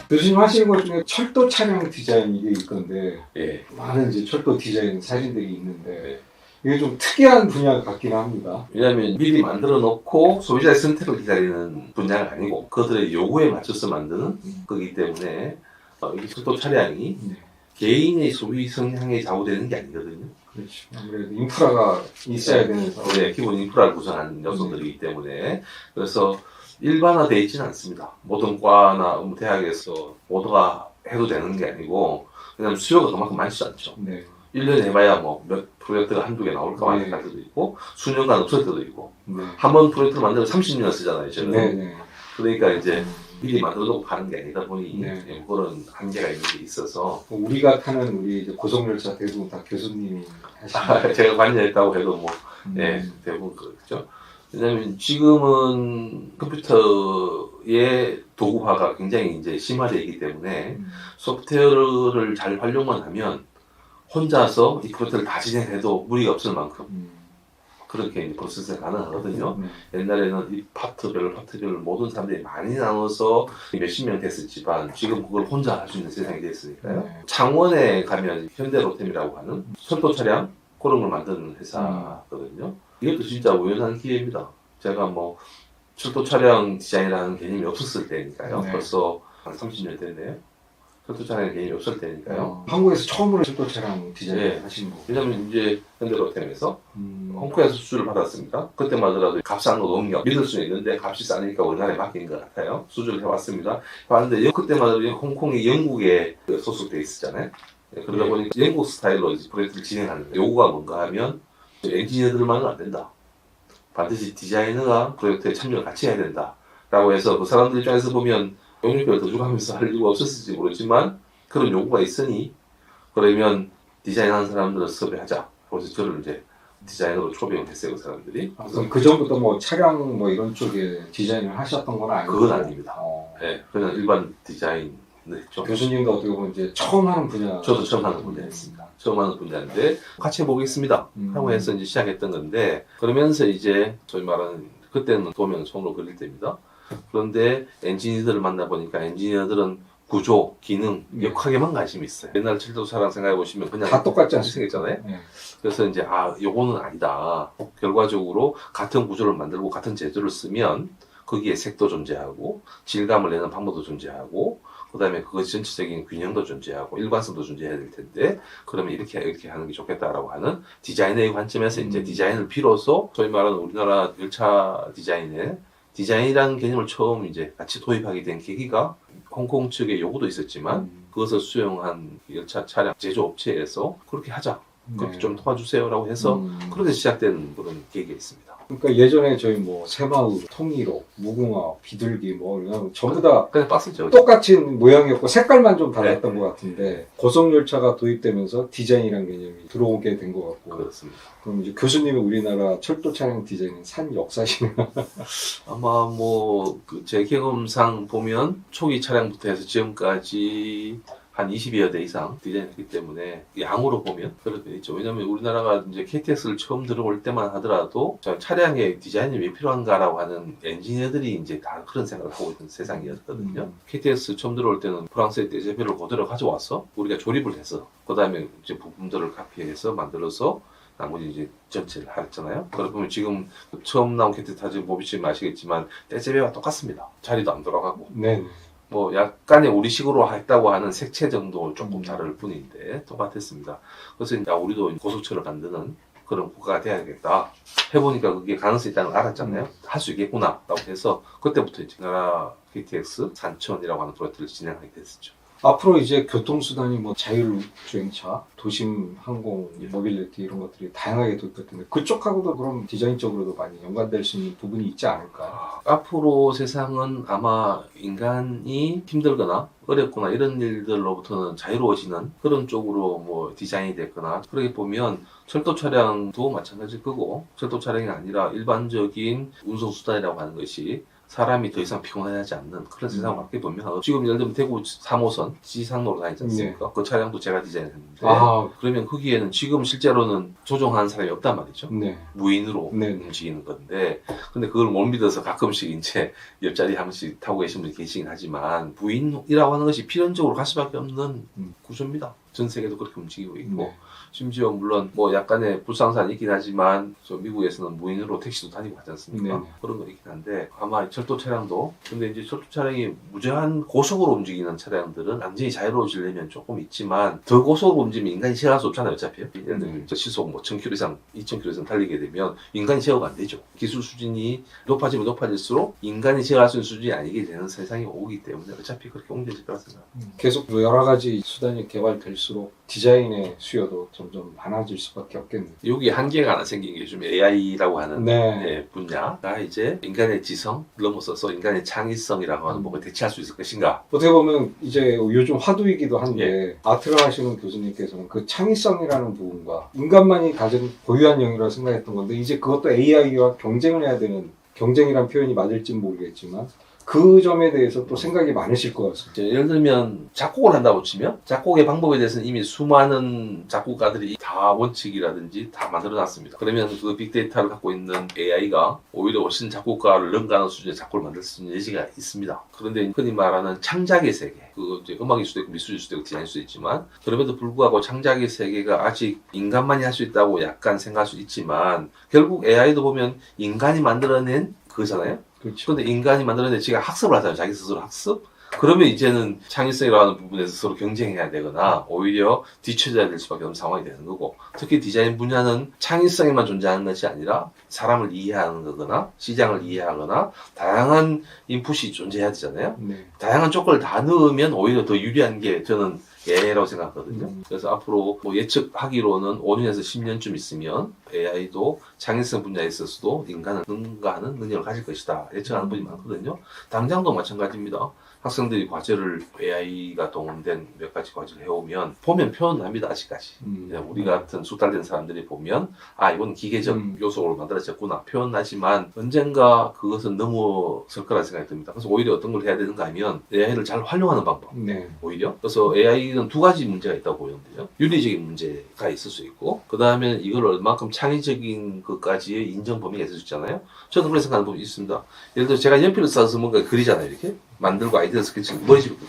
교수님 하시는 것 중에 철도 차량 디자인 이게 있던데 예. 많은 이제 철도 디자인 사진들이 있는데 이게 좀 특이한 분야 같긴 합니다. 왜냐하면 미리 만들어 놓고 소비자의 선택을 기다리는 분야가 아니고 그들의 요구에 맞춰서 만드는 거기 때문에 이 철도 차량이 네. 개인의 소비 성향에 좌우되는 게 아니거든요. 그렇죠. 아무래도 인프라가 있어야 되는 네, 기본 인프라를 구성하는 요소들이기 때문에 그래서 일반화되어 있지는 않습니다. 모든 과나 대학에서 모두가 해도 되는 게 아니고 왜냐하면 수요가 그만큼 많지 않죠. 네. 1년에 해봐야 뭐 몇 프로젝트가 한두 개 나올까 말까 할 때도 있고 수년간 없을 때도 있고 네. 한 번 프로젝트를 만들면 30년 쓰잖아요. 저는. 네. 그러니까 이제 미리 만들어놓고 가는 게 아니다 보니 네. 그런 한계가 있는 게 있어서 우리가 타는 우리 이제 고속열차 대부분 다 교수님이 하시는 제가 관여했다고 해도 뭐 예, 대부분 그렇죠. 왜냐하면 지금은 컴퓨터의 도구화가 굉장히 이제 심화되어 있기 때문에 소프트웨어를 잘 활용만 하면 혼자서 이 프로젝트를 다 진행해도 무리가 없을 만큼 그렇게 이제 프로세스가 가능하거든요. 옛날에는 이 파트별 모든 사람들이 많이 나눠서 몇십 명 됐었지만 지금 그걸 혼자 할 수 있는 세상이 됐으니까요. 네. 창원에 가면 현대로템이라고 하는 철도 차량 그런 걸 만드는 회사거든요. 이것도 진짜 우연한 기회입니다. 제가 뭐 철도 차량 디자인이라는 개념이 없었을 때니까요. 네. 벌써 한 30년 됐네요. 철도 차량 개념이 없을 때니까요. 한국에서 처음으로 철도 차량 디자인 네. 하신 거고. 왜냐면 이제 현대로템에서 홍콩에서 수주를 받았습니다. 그때만 하더라도 값싼 거 넘겨 믿을 수 있는데 값이 싸니까 우리나라에 맡긴 것 같아요. 수주를 해왔습니다. 봤는데 그때만 해도 홍콩이 영국에 소속돼 있었잖아요. 그러다 보니까 영국 스타일로 이제 프로젝트를 진행하는 거예요. 요구가 뭔가 하면 엔지니어들만은 안 된다. 반드시 디자이너가 프로젝트에 참여를 같이 해야 된다. 라고 해서 그 사람들 입장에서 보면 영역별을 더 주고하면서 할 이유가 없었을지 모르지만 그런 요구가 있으니 그러면 디자인하는 사람들을 섭외하자. 그래서 저를 이제 디자이너로 초빙을 했어요, 그 사람들이. 그럼 그 전부터 뭐 차량 뭐 이런 쪽에 디자인을 하셨던 건 아니고? 그건 아닙니다. 네, 그냥 일반 디자인을 했죠. 교수님도 어떻게 보면 이제 처음 하는 분야. 저도 처음 하는 분야였습니다. 처음 하는 분야인데 같이 해보겠습니다. 하고 해서 이제 시작했던 건데 그러면서 이제 저희 말하는 그때는 도면 손으로 그릴 때입니다. 그런데 엔지니어들을 만나보니까 엔지니어들은 구조, 기능, 역학에만 관심이 있어요. 옛날 철도 차량 생각해 보시면 그냥 다 똑같지 않습니까? 생겼잖아요. 네. 그래서 이제 요거는 아니다. 결과적으로 같은 구조를 만들고 같은 재료를 쓰면 거기에 색도 존재하고 질감을 내는 방법도 존재하고 그다음에 그것 전체적인 균형도 존재하고 일관성도 존재해야 될 텐데 그러면 이렇게 하는 게 좋겠다라고 하는 디자인의 관점에서 이제 디자인을 비로소 소위 말하는 우리나라 열차 디자인이라는 개념을 처음 이제 같이 도입하게 된 계기가 홍콩 측의 요구도 있었지만 그것을 수용한 열차 차량 제조업체에서 그렇게 하자. 그렇게 좀 도와주세요라고 해서 그렇게 시작된 그런 계기가 있습니다. 그러니까 예전에 저희 뭐 새마을, 통일호, 무궁화, 비둘기 뭐 이런 전부 다 그냥 박스죠. 똑같은 모양이었고 색깔만 좀 달랐던 것 같은데 고속열차가 도입되면서 디자인이라는 개념이 들어오게 된 것 같고. 그렇습니다. 그럼 이제 교수님이 우리나라 철도 차량 디자인은 산 역사시네요. 아마 뭐 제 경험상 보면 초기 차량부터 해서 지금까지 한 20여 대 이상 디자인했기 때문에 양으로 보면 그렇게 있죠. 왜냐하면 우리나라가 이제 KTX를 처음 들어올 때만 하더라도 차량의 디자인이 왜 필요한가라고 하는 엔지니어들이 이제 다 그런 생각을 하고 있던 세상이었거든요. KTX 처음 들어올 때는 프랑스의 떼제베를 그대로 가져와서 우리가 조립을 해서 그 다음에 이제 부품들을 카피해서 만들어서 나머지 이제 전체를 했잖아요. 그러다 보면 지금 처음 나온 KTX 타지 보시면 아시겠지만 떼제베와 똑같습니다. 자리도 안 돌아가고. 네. 뭐 약간의 우리식으로 했다고 하는 색채 정도 조금 다를 뿐인데 똑같았습니다. 그래서 이제 우리도 고속철을 만드는 그런 국가가 돼야겠다. 해보니까 그게 가능성이 있다는 걸 알았잖아요. 할 수 있겠구나 라고 해서 그때부터 이제 나라 KTX 산천이라고 하는 프로젝트를 진행하게 됐었죠. 앞으로 이제 교통수단이 뭐 자율주행차, 도심 항공, 모빌리티 이런 것들이 다양하게 도입될 텐데 그쪽하고도 그럼 디자인적으로도 많이 연관될 수 있는 부분이 있지 않을까? 앞으로 세상은 아마 인간이 힘들거나 어렵거나 이런 일들로부터는 자유로워지는 그런 쪽으로 뭐 디자인이 됐거나 그렇게 보면 철도 차량도 마찬가지일 거고 철도 차량이 아니라 일반적인 운송수단이라고 하는 것이 사람이 더 이상 피곤해하지 않는 그런 세상을 맞게 보면 지금 예를 들면 대구 3호선 지상로로 다니지 않습니까? 그 차량도 제가 디자인했는데 그러면 거기에는 지금 실제로는 조종하는 사람이 없단 말이죠. 네. 무인으로 네. 움직이는 건데 근데 그걸 못 믿어서 가끔씩 이제 옆자리 한 번씩 타고 계신 분이 계시긴 하지만 무인이라고 하는 것이 필연적으로 갈 수밖에 없는 구조입니다. 전 세계도 그렇게 움직이고 있고 네. 심지어 물론 뭐 약간의 불상사는 있긴 하지만 저 미국에서는 무인으로 택시도 다니고 하지 않습니까? 네. 그런 건 있긴 한데 아마 철도 차량도 근데 이제 철도 차량이 무제한 고속으로 움직이는 차량들은 완전히 자유로워지려면 조금 있지만 더 고속으로 움직이면 인간이 시행할 수 없잖아요. 어차피요. 예를 들면 저 시속 뭐 1000km 이상 2000km 이상 달리게 되면 인간이 제어가 안 되죠. 기술 수준이 높아지면 높아질수록 인간이 제어할 수 있는 수준이 아니게 되는 세상이 오기 때문에 어차피 그렇게 옮겨질 거라 생각합니다. 계속 여러 가지 수단이 개발될수록 디자인의 수요도 점점 많아질 수밖에 없겠네요. 여기 한계가 하나 생긴 게 요즘 AI라고 하는 네. 분야가 이제 인간의 지성 넘어서서 인간의 창의성이라고 하는 뭔가 대체할 수 있을 것인가. 어떻게 보면 이제 요즘 화두이기도 한데 아트를 하시는 교수님께서는 그 창의성이라는 부분과 인간만이 가진 고유한 영역이라고 생각했던 건데 이제 그것도 AI와 경쟁을 해야 되는 경쟁이란 표현이 맞을지는 모르겠지만 그 점에 대해서 또 생각이 많으실 것 같습니다. 예를 들면 작곡을 한다고 치면 작곡의 방법에 대해서는 이미 수많은 작곡가들이 다 원칙이라든지 다 만들어놨습니다. 그러면 그 빅데이터를 갖고 있는 AI가 오히려 훨씬 작곡가를 능가하는 수준의 작곡을 만들 수 있는 여지가 있습니다. 그런데 흔히 말하는 창작의 세계, 그 이제 음악일 수도 있고 미술일 수도 있고 디자인일 수도 있지만 그럼에도 불구하고 창작의 세계가 아직 인간만이 할 수 있다고 약간 생각할 수 있지만 결국 AI도 보면 인간이 만들어낸 그거잖아요. 그렇죠. 근데 인간이 만들어낸 지가 학습을 하잖아요. 자기 스스로 학습. 그러면 이제는 창의성이라고 하는 부분에서 서로 경쟁해야 되거나 오히려 뒤처져야 될 수밖에 없는 상황이 되는 거고 특히 디자인 분야는 창의성에만 존재하는 것이 아니라 사람을 이해하는 거거나 시장을 이해하거나 다양한 인풋이 존재해야 되잖아요. 네. 다양한 조건을 다 넣으면 오히려 더 유리한 게 저는 AI라고 생각하거든요. 그래서 앞으로 뭐 예측하기로는 5년에서 10년쯤 있으면 AI도 창의성 분야에 있어서도 인간을 능가하는 능력을 가질 것이다. 예측하는 분이 많거든요. 당장도 마찬가지입니다. 학생들이 과제를 AI가 동원된 몇 가지 과제를 해오면 보면 표현합니다. 아직까지. 우리 같은 숙달된 사람들이 보면 아 이건 기계적 요소로 만들어졌구나 표현하지만 언젠가 그것은 넘어설 거라 생각이 듭니다. 그래서 오히려 어떤 걸 해야 되는가 하면 AI를 잘 활용하는 방법. 네. 오히려 그래서 AI는 두 가지 문제가 있다고 보이는데요. 윤리적인 문제가 있을 수 있고 그 다음에 이걸 얼만큼 창의적인 것까지의 인정 범위가 있을 수 있잖아요. 저는 그렇게 생각하는 부분이 있습니다. 예를 들어 제가 연필을 써서 뭔가 그리잖아요. 이렇게 만들고 아이디어 스케치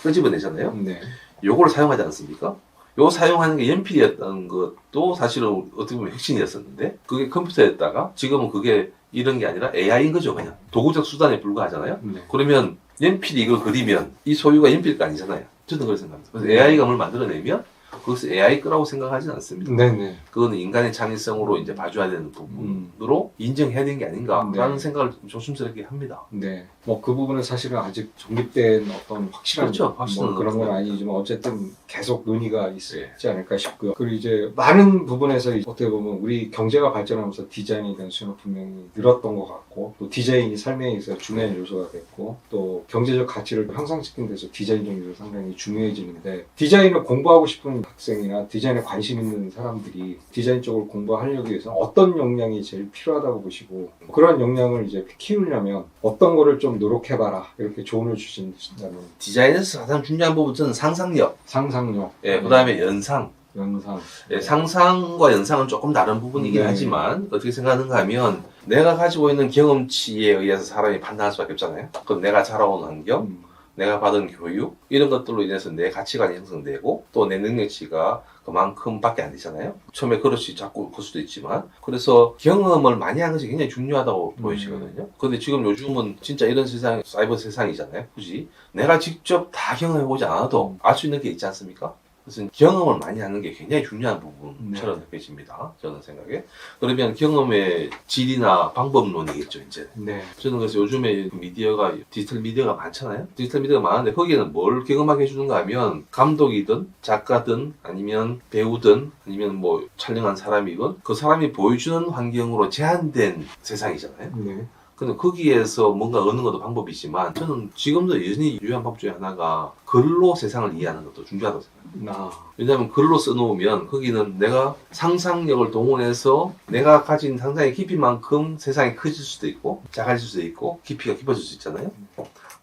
끄집어내잖아요. 네. 요걸 사용하지 않습니까? 요 사용하는 게 연필이었던 것도 사실은 어떻게 보면 혁신이었었는데 그게 컴퓨터였다가 지금은 그게 이런 게 아니라 AI인 거죠. 그냥 도구적 수단에 불과하잖아요. 네. 그러면 연필이 이걸 그리면 이 소유가 연필가 아니잖아요. 저는 그렇게 생각합니다. 그래서 AI가 뭘 만들어내면 그것을 AI 거라고 생각하지는 않습니다. 네네. 그거는 인간의 창의성으로 이제 봐줘야 되는 부분으로 인정해야 되는 게 아닌가라는 생각을 좀 조심스럽게 합니다. 네. 뭐 그 부분은 사실은 아직 정립된 어떤 확실한 그렇죠. 확실한 뭐 그런 건 없어요. 아니지만 어쨌든 계속 논의가 있지 않을까 싶고요. 그리고 이제 많은 부분에서 어떻게 보면 우리 경제가 발전하면서 디자인에 대한 수요는 분명히 늘었던 것 같고 또 디자인이 삶에 있어서 중요한 요소가 됐고 또 경제적 가치를 향상시키는 데서 디자인 종류도 상당히 중요해지는데 디자인을 공부하고 싶은 학생이나 디자인에 관심 있는 사람들이 디자인 쪽을 공부하려기 위해서 어떤 역량이 제일 필요하다고 보시고 그런 역량을 이제 키우려면 어떤 거를 좀 노력해봐라 이렇게 조언을 주신다면 디자인에서 가장 중요한 부분은 상상력, 상상력, 그 다음에 연상. 연상. 상상과 연상은 조금 다른 부분이긴 하지만 어떻게 생각하는가 하면 내가 가지고 있는 경험치에 의해서 사람이 판단할 수밖에 없잖아요. 그럼 내가 자라온 환경, 내가 받은 교육 이런 것들로 인해서 내 가치관이 형성되고 또 내 능력치가 그만큼밖에 안 되잖아요. 처음에 그릇이 자꾸 클 수도 있지만 그래서 경험을 많이 하는 것이 굉장히 중요하다고 보여지거든요. 근데 지금 요즘은 진짜 이런 세상 사이버 세상이잖아요. 굳이 내가 직접 다 경험해보지 않아도 알 수 있는 게 있지 않습니까? 그래서 경험을 많이 하는 게 굉장히 중요한 부분처럼 느껴집니다. 저는 생각에. 그러면 경험의 질이나 방법론이겠죠, 이제. 네. 저는 그래서 요즘에 미디어가, 디지털 미디어가 많잖아요. 디지털 미디어가 많은데 거기에는 뭘 경험하게 해주는가 하면 감독이든 작가든 아니면 배우든 아니면 뭐 촬영한 사람이건 그 사람이 보여주는 환경으로 제한된 세상이잖아요. 네. 근데 거기에서 뭔가 얻는 것도 방법이지만 저는 지금도 여전히 유효한 방법 중에 하나가 글로 세상을 이해하는 것도 중요하다고 생각해요. 왜냐하면 글로 써놓으면 거기는 내가 상상력을 동원해서 내가 가진 상상의 깊이만큼 세상이 커질 수도 있고 작아질 수도 있고 깊이가 깊어질 수 있잖아요.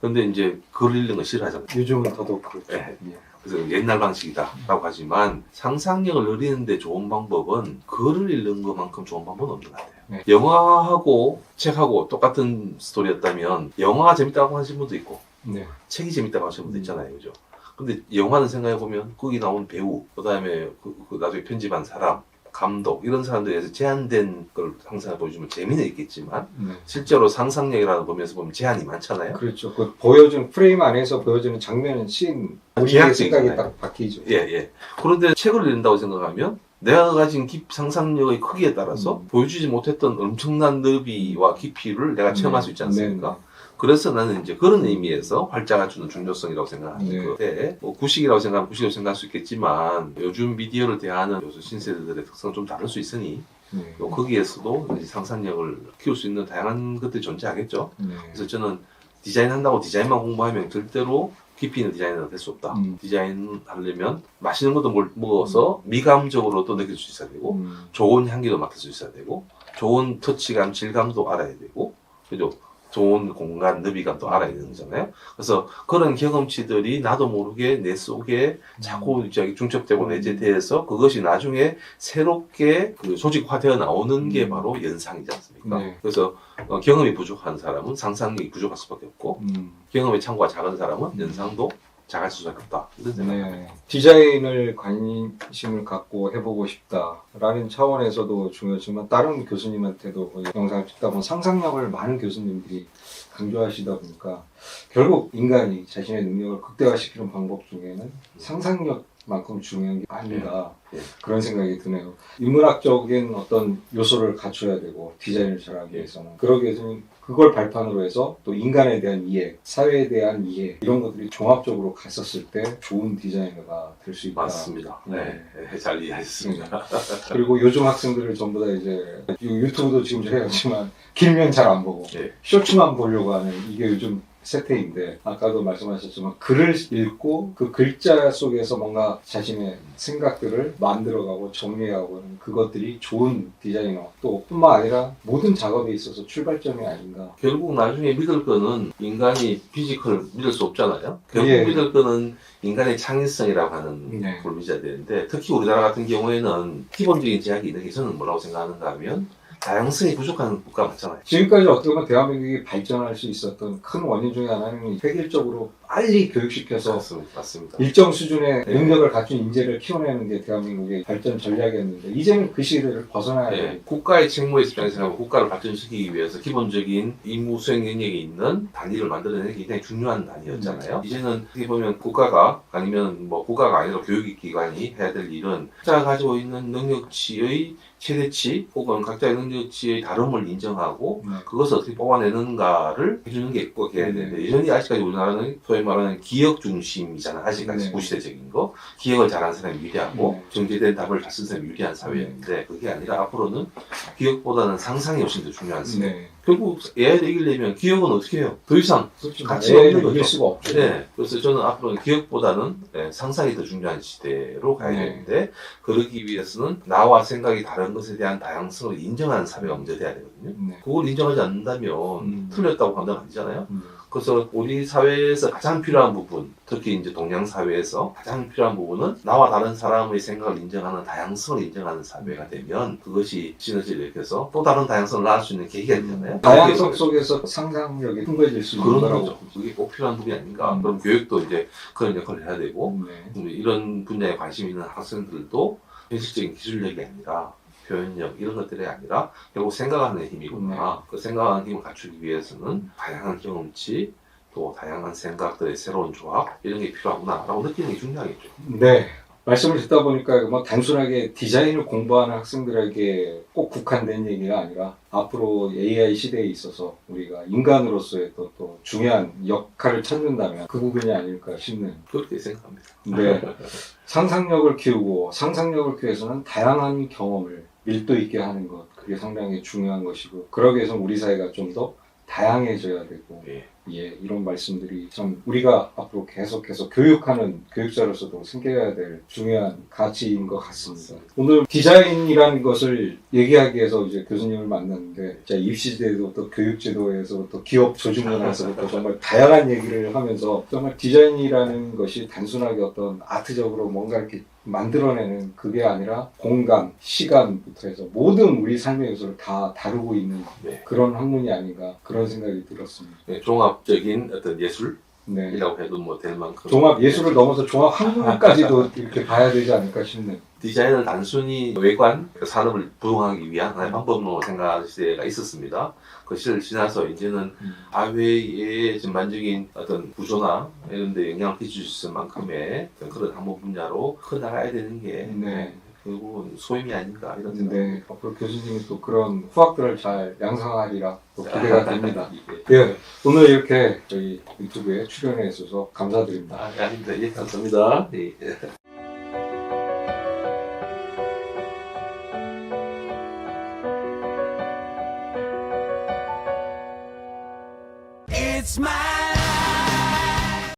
그런데 이제 글 읽는 거 싫어하잖아요. 요즘은 더더욱 그렇죠. 네. 그래서 옛날 방식이다라고 하지만 상상력을 늘리는데 좋은 방법은 글을 읽는 것만큼 좋은 방법은 없는 것 같아요. 네. 영화하고 책하고 똑같은 스토리였다면 영화가 재밌다고 하시는 분도 있고 네. 책이 재밌다고 하시는 분도 있잖아요. 그죠? 근데 영화는 생각해보면 거기 나온 배우, 그 다음에 그 나중에 편집한 사람, 감독 이런 사람들에서 제한된 걸 항상 보여주면 재미는 있겠지만 네. 실제로 상상력이라는 범위에서 보면 제한이 많잖아요. 그렇죠. 그 보여주는 프레임 안에서 보여주는 장면은 씬 우리의 제약적이잖아요. 생각이 딱 바뀌죠. 예. 그런데 책을 읽는다고 생각하면 내가 가진 상상력의 크기에 따라서 보여주지 못했던 엄청난 넓이와 깊이를 내가 체험할 수 있지 않습니까? 네. 그래서 나는 이제 그런 의미에서 활자가 주는 중요성이라고 생각하는 네. 건데, 뭐 구식이라고 생각하면 구식이라고 생각할 수 있겠지만 요즘 미디어를 대하는 요즘 신세대들의 특성은 좀 다를 수 있으니 네. 거기에서도 이제 상상력을 키울 수 있는 다양한 것들이 존재하겠죠. 네. 그래서 저는 디자인한다고 디자인만 공부하면 절대로 깊이 있는 디자이너가 될 수 없다. 디자인 하려면 맛있는 것도 먹어서 미감적으로 또 느낄 수 있어야 되고 좋은 향기도 맡을 수 있어야 되고 좋은 터치감, 질감도 알아야 되고 그죠? 좋은 공간, 너비감도 알아야 되는 거잖아요. 그래서 그런 경험치들이 나도 모르게 내 속에 자꾸 중첩되고 내재돼서 그것이 나중에 새롭게 그 조직화되어 나오는 게 바로 연상이지 않습니까? 네. 그래서 경험이 부족한 사람은 상상력이 부족할 수밖에 없고 경험의 창고가 작은 사람은 연상도 작을 수밖에 없다. 이런 생각입니다. 네. 디자인을 관심을 갖고 해보고 싶다라는 차원에서도 중요하지만 다른 교수님한테도 영상을 찍다 보면 상상력을 많은 교수님들이 강조하시다 보니까 결국 인간이 자신의 능력을 극대화시키는 방법 중에는 상상력만큼 중요한 게 아닌가 그런 생각이 드네요. 인문학적인 어떤 요소를 갖춰야 되고 디자인을 잘하기 위해서는 그러기 위해서는 그걸 발판으로 해서 또 인간에 대한 이해, 사회에 대한 이해 이런 것들이 종합적으로 갔었을 때 좋은 디자이너가 될 수 있다. 맞습니다. 네, 잘 이해하셨습니다. 그리고 요즘 학생들을 전부 다 이제 유튜브도 지금 해야지만 길면 잘 안 보고 쇼츠만 보려고 하는 이게 요즘 세태인데 아까도 말씀하셨지만 글을 읽고 그 글자 속에서 뭔가 자신의 생각들을 만들어가고 정리하고 하는 그것들이 좋은 디자이너 또 뿐만 아니라 모든 작업에 있어서 출발점이 아닌가. 결국 나중에 믿을 거는 인간이 피지컬을 믿을 수 없잖아요. 결국 예. 믿을 거는 인간의 창의성이라고 하는 걸 믿어야 되는데 특히 우리나라 같은 경우에는 기본적인 제약이 있는 게 저는 뭐라고 생각하는가 하면 다양성이 부족한 국가 맞잖아요. 지금까지 어떻게 보면 대한민국이 발전할 수 있었던 큰 원인 중에 하나는 획일적으로 빨리 교육시켜서 맞습니다. 일정 수준의 능력을 갖춘 인재를 키워내는 게 대한민국의 발전 전략이었는데 이제는 그 시대를 벗어나야 돼요. 국가의 책무의 입장에서 하고 국가를 발전시키기 위해서 기본적인 임무 수행 능력이 있는 단위를 만들어내는 게 굉장히 중요한 단위였잖아요. 이제는 어떻게 보면 국가가 아니면 뭐 국가가 아니라 교육기관이 해야 될 일은 각자가 가지고 있는 능력치의 최대치 혹은 각자의 능력치의 다름을 인정하고 그것을 어떻게 뽑아내는가를 해주는 게 꼭 해야 되는데 여전히 아직까지 우리나라는 소위 말하는 기억 중심이잖아. 아직까지 구시대적인 거. 기억을 잘하는 사람이 유리하고 정제된 답을 잘 쓰는 사람이 유리한 사회였는데 그게 아니라 앞으로는 기억보다는 상상이 훨씬 더 중요한 시대. 결국 AI를 이기려면 기억은 어떻게 해요? 더 이상 가치가 없는 거죠. 이길 수가 없죠. 그래서 저는 앞으로는 기억보다는 상상이 더 중요한 시대로 가야 되는데 그러기 위해서는 나와 생각이 다른 것에 대한 다양성을 인정하는 사회가 먼저 돼야 되거든요. 그걸 인정하지 않는다면 틀렸다고 판단 아니잖아요. 그래서 우리 사회에서 가장 필요한 부분, 특히 이제 동양 사회에서 가장 필요한 부분은 나와 다른 사람의 생각을 인정하는 다양성을 인정하는 사회가 되면 그것이 시너지를 일으켜서 또 다른 다양성을 낳을 수 있는 계기가 되잖아요. 다양성 속에서 상상력이 풍부해질 수 있는 그런 거죠. 그게 꼭 필요한 부분이 아닌가. 그럼 교육도 이제 그런 역할을 해야 되고 이런 분야에 관심 있는 학생들도 현실적인 기술력이 아니라 표현력 이런 것들이 아니라 결국 생각하는 힘이구나. 그 생각하는 힘을 갖추기 위해서는 다양한 경험치 또 다양한 생각들의 새로운 조합 이런 게 필요하구나라고 느끼는 게 중요하겠죠. 네. 말씀을 듣다 보니까 뭐 단순하게 디자인을 공부하는 학생들에게 꼭 국한된 얘기가 아니라 앞으로 AI 시대에 있어서 우리가 인간으로서의 또 중요한 역할을 찾는다면 그 부분이 아닐까 싶네요. 그렇게 생각합니다. 네. 상상력을 키우고 상상력을 키우기 위해서는 다양한 경험을 밀도 있게 하는 것 그게 상당히 중요한 것이고 그러기 위해서는 우리 사회가 좀 더 다양해져야 되고 예. 예, 이런 말씀들이 참 우리가 앞으로 계속해서 교육하는 교육자로서도 생겨야 될 중요한 가치인 것 같습니다. 오늘 디자인이라는 것을 얘기하기 위해서 이제 교수님을 만났는데 입시제도부터 교육제도에서부터 기업 조직문화에서부터 정말 다양한 얘기를 하면서 정말 디자인이라는 것이 단순하게 어떤 아트적으로 뭔가 이렇게 만들어내는 그게 아니라 공간, 시간부터 해서 모든 우리 삶의 요소를 다 다루고 있는 네. 그런 학문이 아닌가 그런 생각이 들었습니다. 네, 종합적인 어떤 예술이라고 네. 해도 뭐 될 만큼 종합 예술을 넘어서 종합 학문까지도 이렇게 봐야 되지 않을까 싶네요. 디자인을 단순히 외관, 산업을 부흥하기 위한 하나의 방법으로 생각할 시대가 있었습니다. 그 시대를 지나서 이제는 사회의 전반적인 어떤 구조나 이런 데 영향을 끼칠 수 있을 만큼의 그런 학문 분야로 커나가야 되는 게 네. 결국은 소임이 아닌가 이런 생각이 네, 앞으로 교수님이 또 그런 후학들을 잘 양성하리라 또 기대가 됩니다. 예, 오늘 이렇게 저희 유튜브에 출연해 주셔서 감사드립니다. 아닙니다. 예, 감사합니다. 예. It's my